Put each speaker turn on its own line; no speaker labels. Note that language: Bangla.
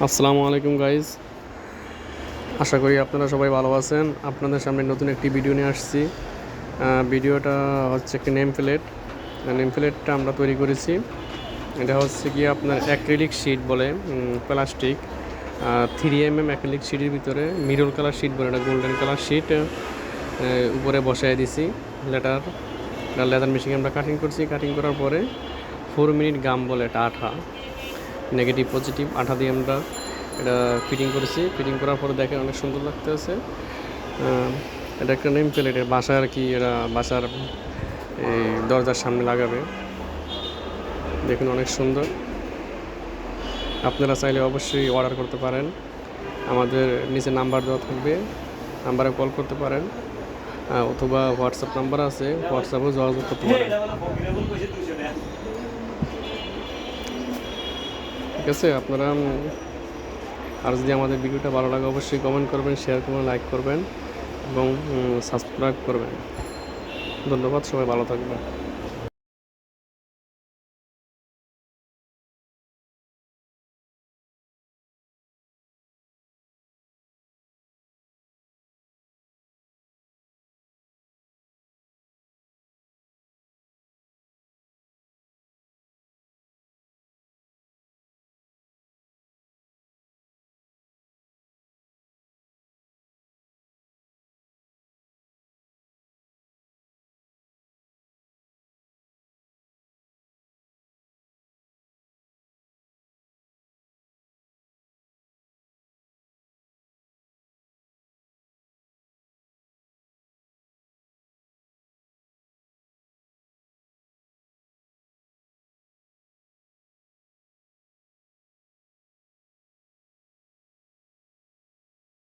আসসালামু আলাইকুম গাইজ, আশা করি আপনারা সবাই ভালো আছেন। আপনাদের সামনে নতুন একটি ভিডিও নিয়ে আসছি। ভিডিওটা হচ্ছে একটি নেম প্লেটটা আমরা তৈরি করেছি। এটা হচ্ছে কি আপনার অ্যাক্রিলিক শিট বলে, প্লাস্টিক 3mm অ্যাক্রিলিক শিটের ভিতরে মিরর কালার শিট বলে, এটা গোল্ডেন কালার শিট উপরে বসায় দিছি। লেদার মেশিনে আমরা কাটিং করছি। কাটিং করার পরে 4 মিনিট গাম বলে, এটা আঠা, নেগেটিভ পজিটিভ আঠা দিয়ে আমরা এটা ফিটিং করেছি। ফিটিং করার পরে দেখে অনেক সুন্দর লাগতেছে। এটা একটা নেম প্লেট, বাসায় আর কি, এরা বাসার এই দরজার সামনে লাগাবে। দেখুন অনেক সুন্দর। আপনারা চাইলে অবশ্যই অর্ডার করতে পারেন। আমাদের নিচে নাম্বার দেওয়া থাকবে, নাম্বারে কল করতে পারেন, অথবা হোয়াটসঅ্যাপ নাম্বার আছে, হোয়াটসঅ্যাপেও যোগাযোগ করতে পারেন। ঠিক আছে, আপনারা আর যদি আমাদের ভিডিওটা ভালো লাগে অবশ্যই কমেন্ট করবেন, শেয়ার করবেন, লাইক করবেন এবং সাবস্ক্রাইব করবেন। ধন্যবাদ, সবাই ভালো থাকবেন।